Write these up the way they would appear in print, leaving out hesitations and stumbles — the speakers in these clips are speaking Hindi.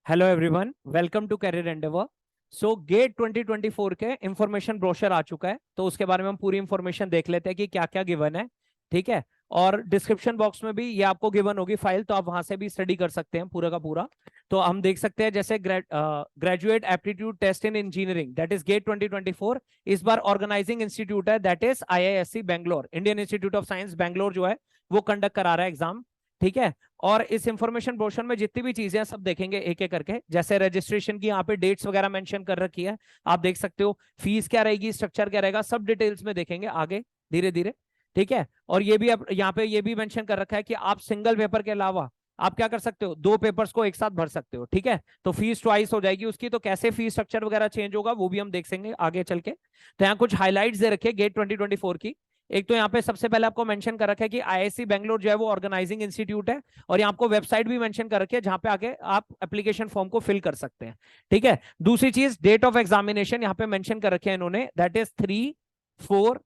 Hello everyone, welcome to Career Endeavour. So GATE 2024 के इंफॉर्मेशन ब्रोशर आ चुका है, तो उसके बारे में हम पूरी इंफॉर्मेशन देख लेते हैं कि क्या क्या गिवन है। ठीक है। और डिस्क्रिप्शन बॉक्स में भी ये आपको गिवन होगी फाइल, तो आप वहां से भी स्टडी कर सकते हैं पूरा का पूरा। तो हम देख सकते हैं जैसे graduate aptitude test in engineering, that is GATE 2024। इस बार ऑर्गेनाइजिंग इंस्टीट्यूट है, that is IISc Bangalore, Indian Institute of Science Bangalore जो है वो कंडक्ट करा रहा है एग्जाम। ठीक है। और इस इंफॉर्मेशन ब्रोशर में जितनी भी चीजें हैं सब देखेंगे एक एक करके। जैसे रजिस्ट्रेशन की यहाँ पे डेट्स वगैरह मेंशन कर रखी है, आप देख सकते हो। फीस क्या रहेगी, स्ट्रक्चर क्या रहेगा, सब डिटेल्स में देखेंगे आगे धीरे धीरे। ठीक है। और ये भी अब यहाँ पे ये भी मेंशन कर रखा है कि आप सिंगल पेपर के अलावा आप क्या कर सकते हो, दो पेपर्स को एक साथ भर सकते हो। ठीक है। तो फीस ट्वाइस हो जाएगी उसकी, तो कैसे फीस स्ट्रक्चर वगैरह चेंज होगा वो भी हम देख सकेंगे आगे चल के। तो यहाँ कुछ हाईलाइट्स दे रखे गेट 2024 की। एक तो यहाँ पे सबसे पहले आपको मेंशन कर रखा है कि आईआईसी बैंगलोर जो है वो ऑर्गेनाइजिंग इंस्टीट्यूट है, और यहाँ आपको वेबसाइट भी मेंशन कर रखी है जहां पे आके आप एप्लीकेशन फॉर्म को फिल कर सकते हैं। ठीक है। दूसरी चीज, डेट ऑफ एग्जामिनेशन यहाँ पे मेंशन कर रखे हैं इन्होंने, दैट इज 3, 4,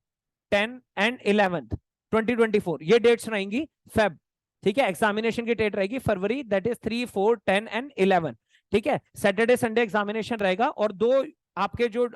10 एंड 11 2024, ये डेट्स रहेंगी फेब। ठीक है। एग्जामिनेशन की डेट रहेगी फरवरी, दैट इज 3, 4, 10 एंड 11। ठीक है। सैटरडे संडे एग्जामिनेशन रहेगा, और दो आपके जो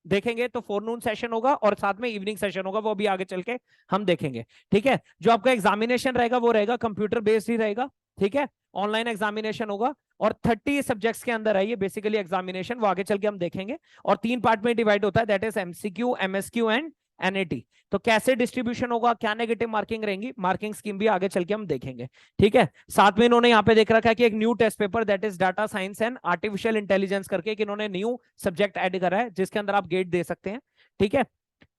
देखेंगे तो फोरनून सेशन होगा और साथ में इवनिंग सेशन होगा, वो भी आगे चल के हम देखेंगे। ठीक है। जो आपका एग्जामिनेशन रहेगा वो रहेगा कंप्यूटर बेस्ड ही रहेगा। ठीक है। ऑनलाइन एग्जामिनेशन होगा, और 30 सब्जेक्ट्स के अंदर है ये बेसिकली एग्जामिनेशन, वो आगे चल के हम देखेंगे। और 3 पार्ट में डिवाइड होता है, that is MCQ, MSQ and NAT. तो कैसे डिस्ट्रीब्यूशन होगा, क्या नेगेटिव मार्किंग रहेंगी, मार्किंग स्कीम भी आगे चल के हम देखेंगे। ठीक है। साथ में इन्होंने यहाँ पे देख रखा है कि एक new test paper, that is data science and artificial intelligence करके एक इन्होंने न्यू सब्जेक्ट ऐड करा है, जिसके अंदर आप गेट दे सकते हैं। ठीक है।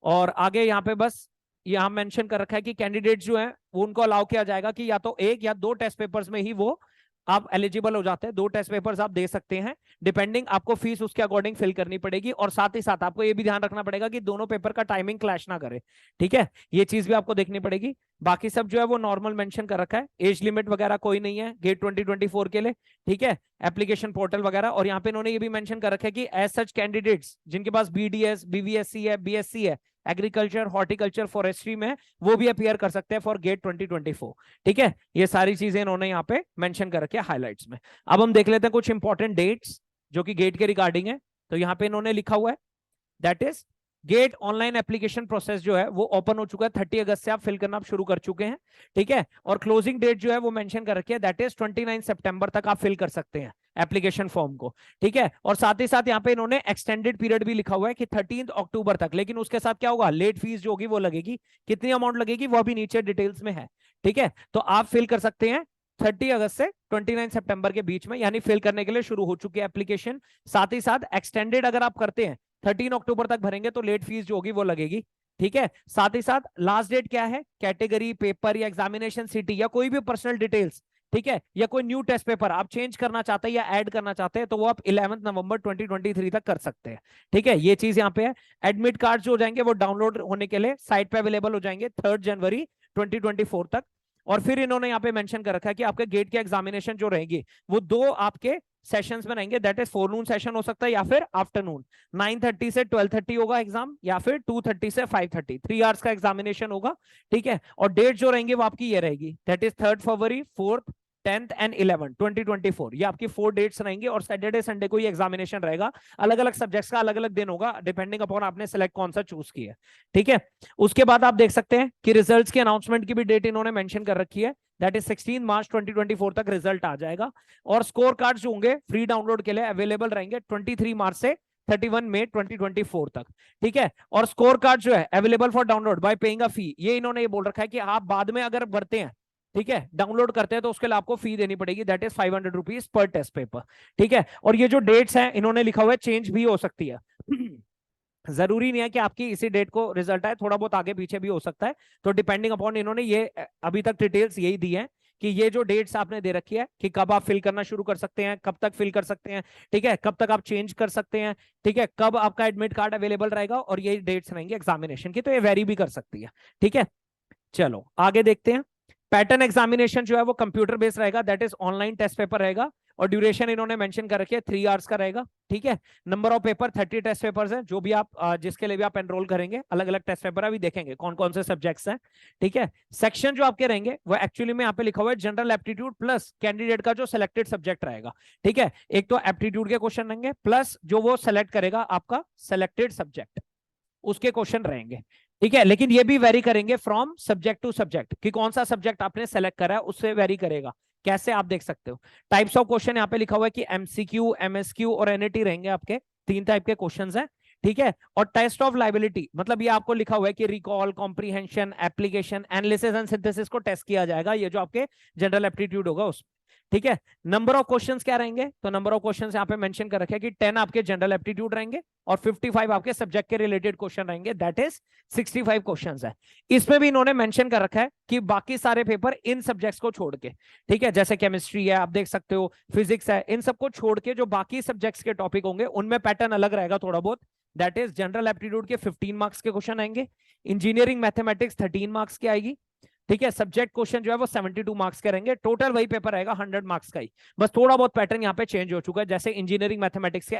और आगे यहाँ पे बस यहाँ मेंशन कर रखा है कि कैंडिडेट जो है वो उनको अलाउ किया जाएगा कि या तो एक या दो टेस्ट पेपर्स में ही वो आप एलिजिबल हो जाते हैं। दो टेस्ट पेपर्स आप दे सकते हैं, डिपेंडिंग आपको फीस उसके अकॉर्डिंग फिल करनी पड़ेगी। और साथ ही साथ आपको ये भी ध्यान रखना पड़ेगा कि दोनों पेपर का टाइमिंग क्लैश ना करे। ठीक है। ये चीज भी आपको देखनी पड़ेगी। बाकी सब जो है वो नॉर्मल मेंशन कर रखा है, एज लिमिट वगैरह कोई नहीं है गेट 2024 के लिए। ठीक है। एप्लीकेशन पोर्टल वगैरह, और यहाँ पे इन्होंने ये भी मेंशन कर रखा है कि एज सच कैंडिडेट्स जिनके पास बीडीएस, बीवीएससी है, बीएससी है, एग्रीकल्चर, हॉर्टिकल्चर, फॉरेस्ट्री में, वो भी अपियर कर सकते हैं फॉर गेट 2024। ठीक है। ये सारी चीजें इन्होंने यहाँ पे मेंशन कर रखी है हाइलाइट्स में। अब हम देख लेते हैं कुछ इंपॉर्टेंट डेट्स जो कि गेट के रिगार्डिंग है। तो यहाँ पे इन्होंने लिखा हुआ है, that is get online application process जो है वो ओपन हो चुका है, 30 अगस्त से आप फिल करना आप शुरू कर चुके हैं। ठीक है। और क्लोजिंग डेट जो है वो मेंशन कर रखी है, दैट इज 29 सितंबर तक आप फिल कर सकते हैं एप्लीकेशन फॉर्म को। ठीक है। और साथ ही साथ यहाँ पे इन्होंने एक्सटेंडेड पीरियड भी लिखा हुआ है कि 13 अक्टूबर तक, लेकिन उसके साथ क्या होगा, लेट फीस जो होगी वो लगेगी। कितनी अमाउंट लगेगी वो अभी नीचे डिटेल्स में है। ठीक है। तो आप फिल कर सकते हैं 30 अगस्त से 29 सितंबर के बीच में, यानी फिल करने के लिए शुरू हो चुकी है एप्लीकेशन। साथ ही साथ एक्सटेंडेड अगर आप करते हैं 13 अक्टूबर तक भरेंगे तो लेट फीस जो होगी वो लगेगी। ठीक है। साथ ही साथ लास्ट डेट क्या है, कैटेगरी, पेपर या एग्जामिनेशन सिटी या कोई भी पर्सनल डिटेल्स, ठीक है, या कोई न्यू टेस्ट पेपर आप चेंज करना चाहते हैं या ऐड करना चाहते हैं, तो वो आप 11 नवंबर 2023 तक कर सकते हैं। ठीक है। ये चीज यहाँ पे है। एडमिट कार्ड जो हो जाएंगे वो डाउनलोड होने के लिए साइट पे अवेलेबल हो जाएंगे 3 जनवरी 2024 तक। और फिर इन्होंने यहाँ पे मेंशन कर रखा है कि आपके गेट के एग्जामिनेशन जो रहेंगे वो दो आपके सेशंस में रहेंगे, दैट इज फोरनून सेशन हो सकता है या फिर आफ्टरनून। 9:30 से 12:30 होगा एग्जाम, या फिर 2:30 से 5:30, 3 आवर्स का एग्जामिनेशन होगा। ठीक है। और डेट जो रहेंगे वो आपकी ये रहेगी, दैट इज 3 फरवरी, 4, 10 एंड 11 2024, ये आपकी 4 डेट्स रहेंगी। और सैटरडे संडे को ये एग्जामिनेशन रहेगा, अलग अलग सब्जेक्ट्स का अलग अलग दिन होगा, डिपेंडिंग अपॉन आपने सेलेक्ट कौन सा चूज किया। ठीक है। उसके बाद आप देख सकते हैं कि रिजल्ट्स के अनाउंसमेंट की भी डेट इन्होंने मेंशन कर रखी है, दैट इज 16 मार्च 2024 तक रिजल्ट आ जाएगा। और स्कोर कार्ड जो होंगे फ्री डाउनलोड के लिए अवेलेबल रहेंगे 23 मार्च से 31 मई 2024 तक। ठीक है। और स्कोर कार्ड जो है available for download by paying a fee, ये इन्होंने ये बोल रखा है कि आप बाद में अगर भरते हैं, ठीक है, डाउनलोड करते हैं, तो उसके लिए आपको फी देनी पड़ेगी, दैट इज 500 रुपीज पर टेस्ट पेपर। ठीक है। और ये जो डेट्स हैं इन्होंने लिखा हुआ है चेंज भी हो सकती है जरूरी नहीं है कि आपकी इसी डेट को रिजल्ट आए, थोड़ा बहुत आगे पीछे भी हो सकता है। तो डिपेंडिंग अपॉन इन्होंने ये अभी तक डिटेल्स यही दी है कि ये जो डेट्स आपने दे रखी है कि कब आप फिल करना शुरू कर सकते हैं, कब तक फिल कर सकते हैं, ठीक है, कब तक आप चेंज कर सकते हैं, ठीक है, कब आपका एडमिट कार्ड अवेलेबल रहेगा, और ये डेट्स रहेंगे एग्जामिनेशन की, तो ये वेरी भी कर सकती है। ठीक है। चलो आगे देखते हैं। पैटर्न एग्जामिनेशन जो है वो कंप्यूटर बेस्ड रहेगा, that is online test paper रहेगा, और ड्यूरेशन इन्होंने मेंशन कर रखी है 3 आवर्स का रहेगा। ठीक है, number of paper 30 test papers है, जो भी आप जिसके लिए भी आप एनरोल करेंगे, अलग अलग टेस्ट पेपर अभी देखेंगे कौन कौन से सब्जेक्ट्स हैं। ठीक है, सेक्शन जो आपके रहेंगे वो एक्चुअली में यहाँ पे लिखा हुआ है जनरल एप्टीट्यूड प्लस कैंडिडेट का जो सिलेक्टेड सब्जेक्ट रहेगा। ठीक है, एक तो एप्टीट्यूड के क्वेश्चन रहेंगे प्लस जो वो सेलेक्ट करेगा आपका सिलेक्टेड सब्जेक्ट, उसके क्वेश्चन रहेंगे। ठीक है, लेकिन ये भी वेरी करेंगे फ्रॉम सब्जेक्ट टू सब्जेक्ट, कि कौन सा सब्जेक्ट आपने सेलेक्ट करा है उससे वेरी करेगा। कैसे आप देख सकते हो, टाइप्स ऑफ क्वेश्चन यहाँ पे लिखा हुआ है कि एमसीक्यू, एमएसक्यू और एनईटी रहेंगे आपके, 3 टाइप के क्वेश्चंस हैं। ठीक है, और टेस्ट ऑफ लाइबिलिटी मतलब ये आपको लिखा हुआ है कि recall, comprehension, application, analysis and synthesis को टेस्ट किया जाएगा, ये जो आपके जनरल एप्टीट्यूड होगा उसमें। ठीक है, नंबर ऑफ क्वेश्चंस क्या रहेंगे, तो नंबर ऑफ क्वेश्चंस यहाँ पे मेंशन कर रखे हैं कि 10 आपके जनरल एप्टीट्यूड रहेंगे और 55 आपके सब्जेक्ट के रिलेटेड क्वेश्चन रहेंगे, दैट इज 65 क्वेश्चंस है। इसमें भी इन्होंने मेंशन कर रखा है कि बाकी सारे पेपर इन सब्जेक्ट्स को छोड़ के, ठीक है, जैसे केमिस्ट्री है आप देख सकते हो, फिजिक्स है, इन सबको छोड़ के जो बाकी सब्जेक्ट्स के टॉपिक होंगे उनमें पैटर्न अलग रहेगा थोड़ा बहुत, दैट इज जनरल एप्टीट्यूड के 15 मार्क्स के क्वेश्चन आएंगे, इंजीनियरिंग मैथमेटिक्स 13 मार्क्स की आएगी। ठीक है, सब्जेक्ट क्वेश्चन जो है वो 72 मार्क्स के रहेंगे, टोटल वही पेपर आएगा 100 मार्क्स का ही, बस थोड़ा बहुत पैटर्न यहाँ पे चेंज हो चुका है, जैसे इंजीनियरिंग मैथमेटिक्स के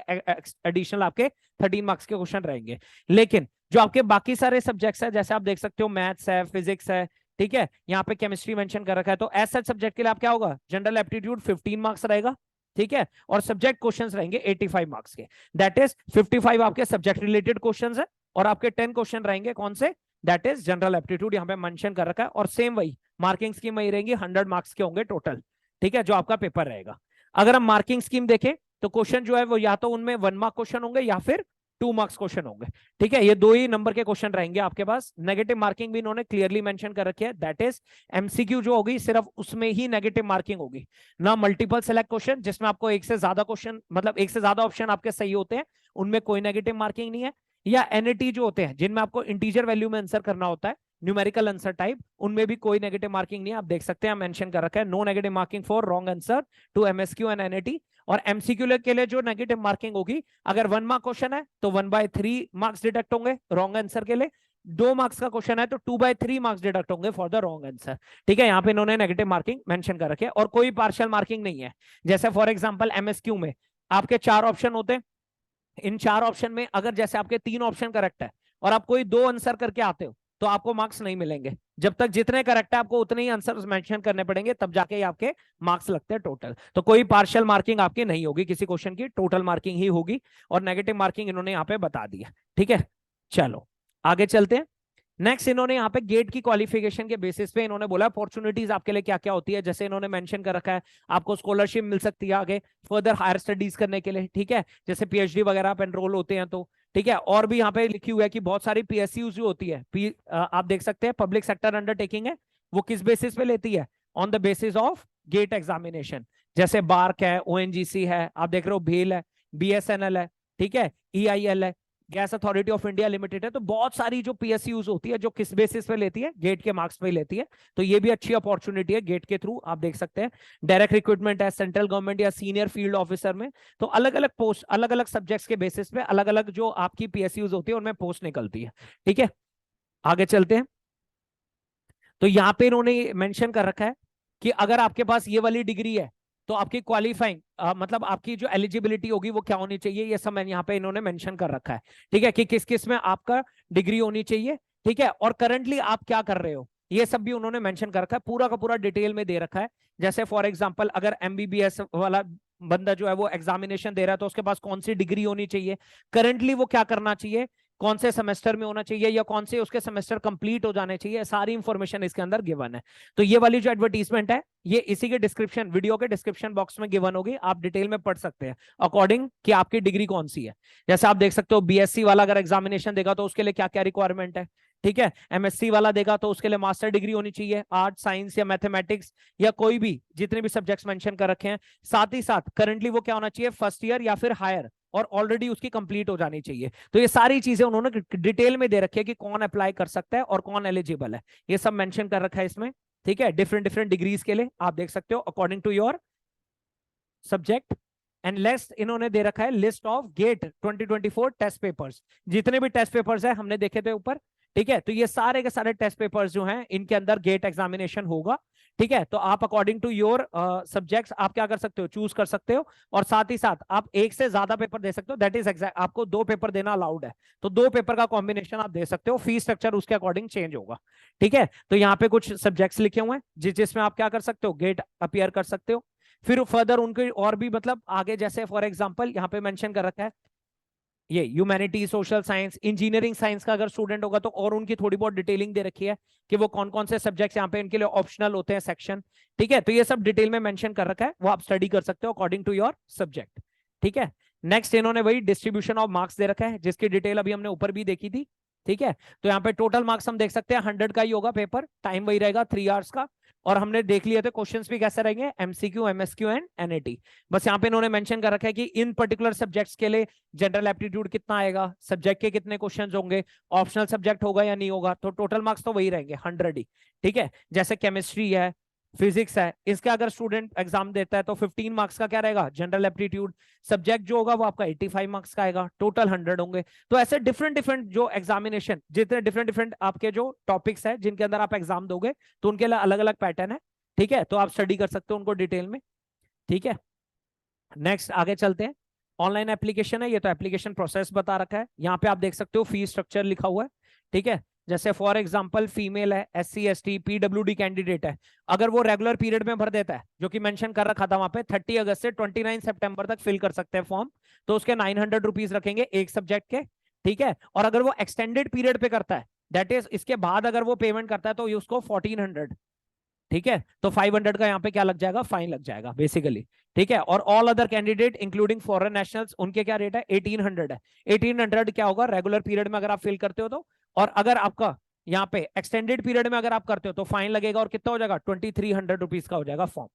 एडिशनल आपके 13 मार्क्स के क्वेश्चन रहेंगे। लेकिन जो आपके बाकी सारे सब्जेक्ट्स है, जैसे आप देख सकते हो मैथ्स है, फिजिक्स है, ठीक है, यहाँ पे केमिस्ट्री मेंशन कर रखा है, तो ऐसा सब्जेक्ट के लिए आप क्या होगा, जनरल एप्टीट्यूड 15 मार्क्स रहेगा। ठीक है, और सब्जेक्ट क्वेश्चंस रहेंगे 85 मार्क्स के, दैट इज 55 आपके सब्जेक्ट रिलेटेड क्वेश्चंस है और आपके 10 क्वेश्चन रहेंगे कौन से, दैट इज जनरल एप्टीट्यूड, यहाँ पे मेंशन कर रखा है। और सेम वही मार्किंग स्कीम वही रहेगी, 100 मार्क्स के होंगे टोटल। ठीक है, जो आपका पेपर रहेगा। अगर हम मार्किंग स्कीम देखें तो क्वेश्चन जो है वो या तो उनमें 1 मार्क क्वेश्चन होंगे या फिर 2 मार्क्स क्वेश्चन होंगे। ठीक है, ये 2 ही नंबर के क्वेश्चन रहेंगे आपके पास। नेगेटिव मार्किंग भी इन्होंने क्लियरली मेंशन कर रखी है, दैट इज एमसीक्यू जो होगी सिर्फ उसमें ही नेगेटिव मार्किंग होगी, ना मल्टीपल सेलेक्ट क्वेश्चन जिसमें आपको एक से ज्यादा क्वेश्चन मतलब एक से ज्यादा ऑप्शन आपके सही होते हैं, उनमें कोई नेगेटिव मार्किंग नहीं है, या एनईटी जो होते हैं जिनमें आपको इंटीजर वैल्यू में आंसर करना होता है, न्यूमेरिकल आंसर टाइप, उनमें भी कोई नेगेटिव मार्किंग नहीं है। आप देख सकते हैं मेंशन कर रखा है, no negative marking for wrong answer to MSQ and NET. और एमसीक्यू के लिए जो नेगेटिव मार्किंग होगी, अगर 1 मार्क क्वेश्चन है तो 1/3 मार्क्स डिडक्ट होंगे रॉन्ग आंसर के लिए, 2 मार्क्स का क्वेश्चन है तो 2/3 मार्क्स डिडक्ट होंगे फॉर द रॉन्ग आंसर। ठीक है, यहाँ पे इन्होंने नेगेटिव मार्किंग मेंशन कर रखे है, और कोई पार्शियल मार्किंग नहीं है। जैसे फॉर एग्जांपल एमएसक्यू में आपके 4 ऑप्शन होते हैं, इन 4 ऑप्शन में अगर जैसे आपके 3 ऑप्शन करेक्ट है और आप कोई 2 आंसर करके आते हो तो आपको मार्क्स नहीं मिलेंगे, जब तक जितने करेक्ट है आपको उतने ही आंसर मेंशन करने पड़ेंगे, तब जाके आपके मार्क्स लगते हैं टोटल। तो कोई पार्शियल मार्किंग आपकी नहीं होगी किसी क्वेश्चन की, टोटल मार्किंग ही होगी, और नेगेटिव मार्किंग इन्होंने यहाँ पे बता दिया। ठीक है, चलो आगे चलते हैं। नेक्स्ट इन्होंने यहाँ पे गेट की क्वालिफिकेशन के बेसिस पे इन्होंने बोला अपॉर्चुनिटीज आपके लिए क्या क्या होती है, जैसे इन्होंने मेंशन कर रखा है आपको स्कॉलरशिप मिल सकती है आगे फर्दर हायर स्टडीज करने के लिए। ठीक है, जैसे पीएचडी वगैरह आप एनरोल होते हैं तो। ठीक है, और भी यहाँ पे लिखी हुई है कि बहुत सारी पीएसयूज जो होती है, आप देख सकते हैं पब्लिक सेक्टर अंडरटेकिंग है, वो किस बेसिस पे लेती है, on the basis of GATE examination. जैसे बार्क है, ओएनजीसी है, आप देख रहे हो भेल है, बीएसएनएल है, ठीक है, ईआईएल है, gas authority of India limited है, तो बहुत सारी जो पीएसयूज होती है जो किस बेसिस पे लेती है, गेट के मार्क्स पे लेती है। तो ये भी अच्छी अपॉर्चुनिटी है गेट के थ्रू, आप देख सकते हैं। डायरेक्ट रिक्रूटमेंट है सेंट्रल गवर्नमेंट या सीनियर फील्ड ऑफिसर में, तो अलग अलग पोस्ट, अलग अलग सब्जेक्ट्स के बेसिस पे अलग अलग जो आपकी पीएसयूज होती है उनमें पोस्ट निकलती है। ठीक है, आगे चलते हैं। तो यहाँ पे इन्होंने मेंशन कर रखा है कि अगर आपके पास ये वाली डिग्री है तो आपकी क्वालिफाइंग मतलब आपकी जो एलिजिबिलिटी होगी वो क्या होनी चाहिए, ये सब यहाँ पे इन्होंने मेंशन कर रखा है। ठीक है, कि किस किस में आपका डिग्री होनी चाहिए। ठीक है, और करंटली आप क्या कर रहे हो, ये सब भी उन्होंने मेंशन कर रखा है, पूरा का पूरा डिटेल में दे रखा है। जैसे फॉर एग्जांपल अगर एमबीबीएस वाला बंदा जो है वो एग्जामिनेशन दे रहा है तो उसके पास कौन सी डिग्री होनी चाहिए, करंटली वो क्या करना चाहिए, कौन से सेमेस्टर में होना चाहिए, या कौन से उसके सेमेस्टर कंप्लीट हो जाने चाहिए, सारी इंफॉर्मेशन इसके अंदर गिवन है। तो ये वाली जो एडवर्टीजमेंट है ये इसी के डिस्क्रिप्शन, वीडियो के डिस्क्रिप्शन बॉक्स में गिवन होगी, आप डिटेल में पढ़ सकते हैं अकॉर्डिंग कि आपकी डिग्री कौन सी है। जैसे आप देख सकते हो बीएससी वाला अगर एग्जामिनेशन देगा तो उसके लिए क्या क्या रिक्वायरमेंट है। ठीक है, एमएससी वाला देगा तो उसके लिए मास्टर डिग्री होनी चाहिए, आर्ट साइंस या मैथमेटिक्स या कोई भी जितने भी सब्जेक्ट्स मेंशन कर रखे हैं। साथ ही साथ करंटली वो क्या होना चाहिए, फर्स्ट ईयर या फिर हायर, और ऑलरेडी उसकी कंप्लीट हो जानी चाहिए। तो ये सारी चीजें उन्होंने डिटेल में दे रखी है कि कौन अप्लाई कर सकता है और कौन एलिजिबल है, ये सब मेंशन कर रखा है इसमें। ठीक है, डिफरेंट डिफरेंट डिग्रीज के लिए आप देख सकते हो according to your subject. And list इन्होंने दे रखा है, list of GATE 2024 test papers, जितने भी टेस्ट पेपर्स है हमने देखे थे ऊपर। ठीक है, तो ये सारे के सारे टेस्ट पेपर्स जो हैं इनके अंदर गेट एग्जामिनेशन होगा। ठीक है, तो आप अकॉर्डिंग टू योर सब्जेक्ट्स आप क्या कर सकते हो, चूज कर सकते हो, और साथ ही साथ आप एक से ज्यादा पेपर दे सकते हो, दैट इज एग्जैक्ट, आपको 2 पेपर देना अलाउड है, तो 2 पेपर का कॉम्बिनेशन आप दे सकते हो, फीस स्ट्रक्चर उसके अकॉर्डिंग चेंज होगा। ठीक है, तो यहाँ पे कुछ सब्जेक्ट्स लिखे हुए हैं जिसमें आप क्या कर सकते हो, गेट अपीयर कर सकते हो। फिर फर्दर उनके और भी मतलब आगे, जैसे फॉर एग्जांपल यहाँ पे मेंशन कर रखा है ये humanity, social science, engineering science का अगर स्टूडेंट होगा तो और उनकी थोड़ी बहुत डिटेलिंग दे रखी है कि वो कौन कौन से सब्जेक्ट्स यहाँ पे इनके लिए ऑप्शनल होते हैं सेक्शन। ठीक है, तो ये सब डिटेल में मेंशन कर रखा है, वो आप स्टडी कर सकते हो अकॉर्डिंग टू योर सब्जेक्ट। ठीक है, नेक्स्ट इन्होंने वही डिस्ट्रीब्यूशन ऑफ मार्क्स दे रखा है जिसकी डिटेल अभी हमने ऊपर भी देखी थी। ठीक है, तो यहाँ पे टोटल मार्क्स हम देख सकते हैं 100 का ही होगा पेपर, टाइम वही रहेगा 3 आवर्स का, और हमने देख लिया थे क्वेश्चंस भी कैसे रहेंगे, एमसीक्यू, एमएसक्यू एंड एनएटी। बस यहाँ पे इन्होंने मेंशन कर रखा है कि इन पर्टिकुलर सब्जेक्ट्स के लिए जनरल एप्टीट्यूड कितना आएगा, सब्जेक्ट के कितने क्वेश्चंस होंगे, ऑप्शनल सब्जेक्ट होगा या नहीं होगा, तो टोटल मार्क्स तो वही रहेंगे 100 ही। ठीक है, जैसे केमिस्ट्री है, फिजिक्स है, इसका अगर स्टूडेंट एग्जाम देता है तो 15 मार्क्स का क्या रहेगा, जनरल एप्टीट्यूड, सब्जेक्ट जो होगा वो आपका 85 मार्क्स का आएगा, टोटल 100 होंगे। तो ऐसे डिफरेंट डिफरेंट जो एग्जामिनेशन, जितने डिफरेंट डिफरेंट आपके जो टॉपिक्स है जिनके अंदर आप एग्जाम दोगे, तो उनके लिए अलग अलग पैटर्न है। ठीक है, तो आप स्टडी कर सकते हो उनको डिटेल में। ठीक है, नेक्स्ट आगे चलते हैं। ऑनलाइन एप्लीकेशन है, ये तो एप्लीकेशन प्रोसेस बता रखा है, यहाँ पे आप देख सकते हो फी स्ट्रक्चर लिखा हुआ है। ठीक है, जैसे फॉर एग्जांपल फीमेल है, एससी एसटी पीडब्ल्यूडी कैंडिडेट है, अगर वो रेगुलर पीरियड में भर देता है, जो कि मेंशन कर रखा था वहां पे 30 अगस्त से 29 सितंबर तक फिल कर सकते हैं फॉर्म, तो उसके 900 रुपीज रखेंगे एक सब्जेक्ट के। ठीक है, और अगर वो एक्सटेंडेड पीरियड पे करता है, दैट इज इसके बाद अगर वो पेमेंट करता है तो ये उसको 1400। ठीक है, तो 500 का यहाँ पे क्या लग जाएगा, फाइन लग जाएगा बेसिकली। ठीक है, और all other candidate including foreign nationals, उनके क्या रेट है, 1800 है। 1800 क्या होगा, रेगुलर पीरियड में अगर आप फिल करते हो तो, और अगर आपका यहाँ पे एक्सटेंडेड पीरियड में अगर आप करते हो तो फाइन लगेगा, और कितना हो जाएगा, 2300 रुपीज का हो जाएगा फॉर्म।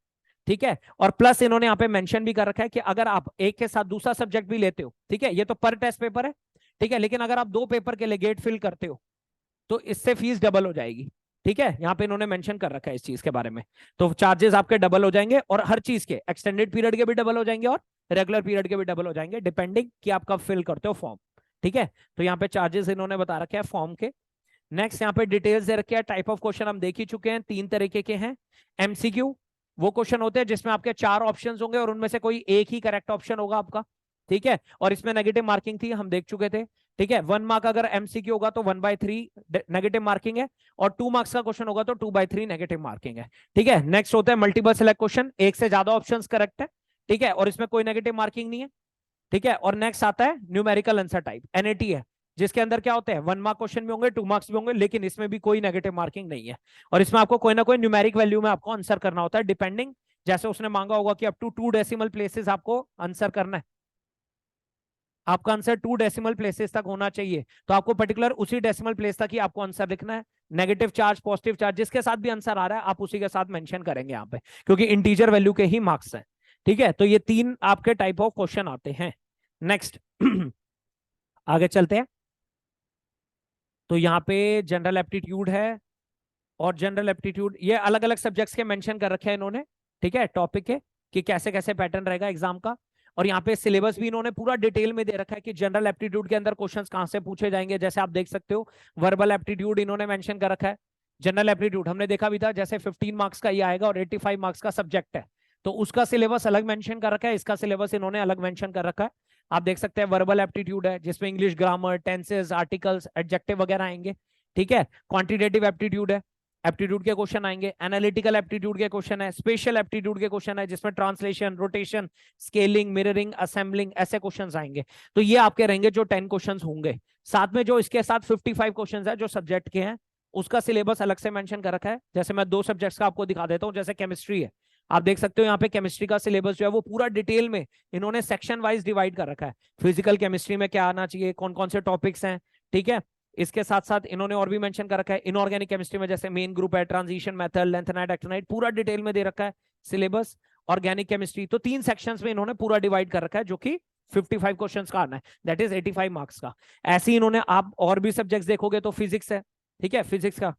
ठीक है, और प्लस इन्होंने यहाँ पे मेंशन भी कर रखा है कि अगर आप एक के साथ दूसरा सब्जेक्ट भी लेते हो, ठीक है, ये तो पर टेस्ट पेपर है, ठीक है, लेकिन अगर आप 2 पेपर के लिए गेट फिल करते हो तो इससे फीस डबल हो जाएगी। ठीक है, यहाँ पे इन्होंने मेंशन कर रखा है इस चीज के बारे में, तो चार्जेस आपके डबल हो जाएंगे, और हर चीज के एक्सटेंडेड पीरियड के भी डबल हो जाएंगे और रेगुलर पीरियड के भी डबल हो जाएंगे, डिपेंडिंग कि आप कब फिल करते हो फॉर्म। ठीक है, तो यहाँ पे चार्जेस इन्होंने बता रखे हैं फॉर्म के। नेक्स्ट यहाँ पे डिटेल्स दे रखे हैं, टाइप ऑफ क्वेश्चन हम देख ही चुके हैं, 3 तरीके के हैं। एमसीक्यू वो क्वेश्चन होते हैं जिसमें आपके 4 ऑप्शन होंगे और उनमें से कोई एक ही करेक्ट ऑप्शन होगा आपका। ठीक है, और इसमें नेगेटिव मार्किंग थी, हम देख चुके थे। ठीक है, 1 मार्क अगर एमसीक्यू होगा तो 1/3 नेगेटिव मार्किंग है, और 2 मार्क्स का क्वेश्चन होगा तो 2/3 नेगेटिव मार्किंग है। ठीक है, नेक्स्ट होता है मल्टीपल सेलेक्ट क्वेश्चन, एक से ज्यादा ऑप्शंस करेक्ट है। ठीक है, और इसमें कोई नेगेटिव मार्किंग नहीं है। ठीक है, और नेक्स्ट आता है न्यूमेरिकल आंसर टाइप, एनएटी है, जिसके अंदर क्या होते हैं, 1 मार्क क्वेश्चन भी होंगे, 2 मार्क्स भी होंगे, लेकिन इसमें भी कोई नेगेटिव मार्किंग नहीं है, और इसमें आपको कोई ना कोई न्यूमेरिक वैल्यू में आपको आंसर करना होता है, डिपेंडिंग, जैसे उसने मांगा होगा कि अप टू 2 डेसिमल प्लेसेस आपको आंसर करना है, आपका आंसर 2 डेसिमल प्लेसेस तक होना चाहिए, तो आपको पर्टिकुलर उसी डेसिमल प्लेस तक ही आपको आंसर लिखना है। नेगेटिव चार्ज, पॉजिटिव चार्ज, जिसके साथ भी आंसर आ रहा है आप उसी के साथ मेंशन करेंगे यहाँ पे, क्योंकि इंटीजर वैल्यू के ही मार्क्स हैं। ठीक है, तो ये 3 आपके टाइप ऑफ क्वेश्चन आते हैं। नेक्स्ट आगे चलते हैं, तो यहाँ पे जनरल एप्टीट्यूड है, और जनरल एप्टीट्यूड ये अलग अलग सब्जेक्ट्स के मेंशन कर रखे हैं इन्होंने। ठीक है, टॉपिक के कि कैसे कैसे पैटर्न रहेगा एग्जाम का, और यहाँ पे सिलेबस भी इन्होंने पूरा डिटेल में दे रखा है कि जनरल एप्टीट्यूड के अंदर क्वेश्चंस कहां से पूछे जाएंगे, जैसे आप देख सकते हो वर्बल एप्टीट्यूड इन्होंने मेंशन कर रखा है। जनरल एप्टीट्यूड हमने देखा भी था, जैसे 15 मार्क्स का ये आएगा और 85 मार्क्स का सब्जेक्ट है, तो उसका सिलेबस अलग मेंशन कर रखा है, इसका सिलेबस इन्होंने अलग मेंशन कर रखा है। आप देख सकते हैं वर्बल एप्टीट्यूड है जिसमें English grammar, tenses, articles, adjective वगैरह आएंगे। ठीक है, क्वांटिटेटिव एप्टीट्यूड है, एप्टीट्यूड के क्वेश्चन आएंगे, एनालिटिकल एप्टीट्यूड के क्वेश्चन है, स्पेशल एप्टीट्यूड के क्वेश्चन है जिसमें translation, rotation, scaling, mirroring, assembling, ऐसे क्वेश्चंस आएंगे। तो ये आपके रहेंगे जो 10 क्वेश्चंस होंगे, साथ में जो इसके साथ 55 क्वेश्चंस है जो सब्जेक्ट के हैं, उसका सिलेबस अलग से मेंशन कर रखा है। जैसे मैं 2 सब्जेक्ट्स का आपको दिखा देता हूँ, जैसे केमिस्ट्री है, आप देख सकते हो यहाँ पे केमिस्ट्री का सिलेबस जो है वो पूरा डिटेल में इन्होंने सेक्शन वाइज डिवाइड कर रखा है, फिजिकल केमिस्ट्री में क्या आना चाहिए, कौन कौन से टॉपिक्स हैं। ठीक है, इसके साथ साथ इन्होंने और भी मेंशन कर रखा है, इनऑर्गेनिक केमिस्ट्री में जैसे मेन ग्रुप है, ट्रांजिशन मेथड, लेंथेनाइट, एक्टिनाइट, पूरा डिटेल में दे रखा है सिलेबस। ऑर्गेनिक केमिस्ट्री तो 3 सेक्शंस में इन्होंने पूरा डिवाइड कर रखा है, जो कि 55 क्वेश्चंस का आना है, दैट इज 85 मार्क्स का। ऐसे ही इन्होंने, आप और भी सब्जेक्ट्स देखोगे तो फिजिक्स है, ठीक है, फिजिक्स का,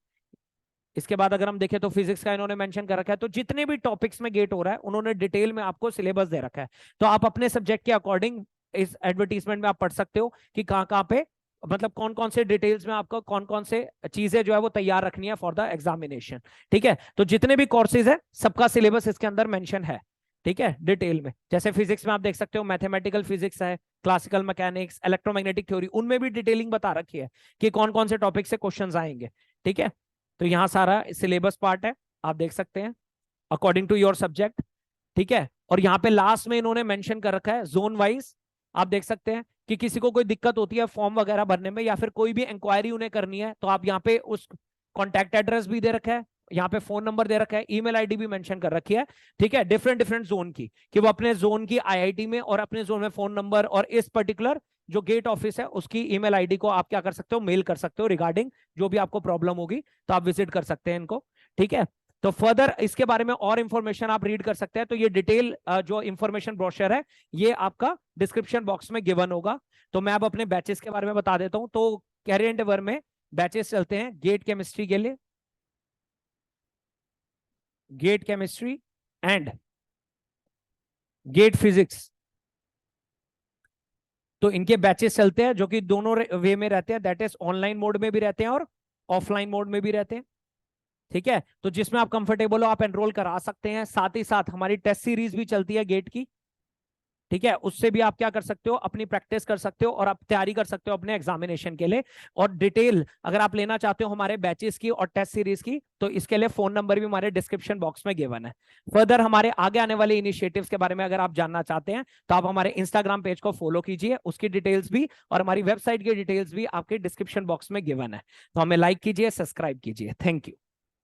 इसके बाद अगर हम देखें तो फिजिक्स का इन्होंने मेंशन कर रखा है। तो जितने भी टॉपिक्स में गेट हो रहा है उन्होंने डिटेल में आपको सिलेबस दे रखा है, तो आप अपने सब्जेक्ट के अकॉर्डिंग इस एडवर्टीजमेंट में आप पढ़ सकते हो कि कहाँ कहाँ पे मतलब कौन कौन से डिटेल्स में आपको कौन कौन से चीजें जो है वो तैयार रखनी है फॉर द एग्जामिनेशन। ठीक है, तो जितने भी कोर्सेज है सबका सिलेबस इसके अंदर मेंशन है। ठीक है, डिटेल में, जैसे फिजिक्स में आप देख सकते हो मैथमेटिकल फिजिक्स है, क्लासिकल मैकेनिक्स, इलेक्ट्रोमैग्नेटिक थ्योरी, उनमें भी डिटेलिंग बता रखी है कि कौन कौन से टॉपिक से क्वेश्चंस आएंगे। ठीक है, तो यहाँ सारा सिलेबस पार्ट है, आप देख सकते हैं अकॉर्डिंग टू योर सब्जेक्ट। ठीक है, और यहाँ पे लास्ट में इन्होंने मेंशन कर रखा है जोन वाइज, आप देख सकते हैं कि किसी को कोई दिक्कत होती है फॉर्म वगैरह भरने में या फिर कोई भी इंक्वायरी उन्हें करनी है तो आप यहाँ पे उस कॉन्टैक्ट एड्रेस भी दे रखा है, यहाँ पे फोन नंबर दे रखा है, ईमेल आईडी भी मेंशन कर रखी है। ठीक है, डिफरेंट डिफरेंट जोन की, कि वो अपने जोन की आईआईटी में और अपने जोन में फोन नंबर और इस पर्टिकुलर जो गेट ऑफिस है उसकी ईमेल आईडी को आप क्या कर सकते हो, मेल कर सकते हो रिगार्डिंग जो भी आपको प्रॉब्लम होगी, तो आप विजिट कर सकते हैं इनको। ठीक है, तो फर्दर इसके बारे में और इंफॉर्मेशन आप रीड कर सकते हैं, तो ये डिटेल जो इंफॉर्मेशन ब्रोशर है ये आपका डिस्क्रिप्शन बॉक्स में गिवन होगा। तो मैं अब अपने बैचेस के बारे में बता देता हूं। तो कैरियर एंडेवर में बैचेस चलते हैं गेट केमिस्ट्री के लिए, GATE chemistry and GATE physics, तो इनके बैचेस चलते हैं जो कि दोनों वे में रहते हैं, दैट इज ऑनलाइन मोड में भी रहते हैं और ऑफलाइन मोड में भी रहते हैं। ठीक है, तो जिसमें आप कंफर्टेबल हो आप एनरोल करा सकते हैं। साथ ही साथ हमारी टेस्ट सीरीज भी चलती है गेट की। ठीक है, उससे भी आप क्या कर सकते हो, अपनी प्रैक्टिस कर सकते हो और आप तैयारी कर सकते हो अपने एग्जामिनेशन के लिए। और डिटेल अगर आप लेना चाहते हो हमारे बैचेस की और टेस्ट सीरीज की, तो इसके लिए फोन नंबर भी हमारे डिस्क्रिप्शन बॉक्स में गिवन है। फर्दर हमारे आगे आने वाले इनिशिएटिव्स के बारे में अगर आप जानना चाहते हैं तो आप हमारे इंस्टाग्राम पेज को फॉलो कीजिए, उसकी डिटेल्स भी और हमारी वेबसाइट की डिटेल्स भी आपके डिस्क्रिप्शन बॉक्स में गिवन है। तो हमें लाइक कीजिए, सब्सक्राइब कीजिए। Thank you.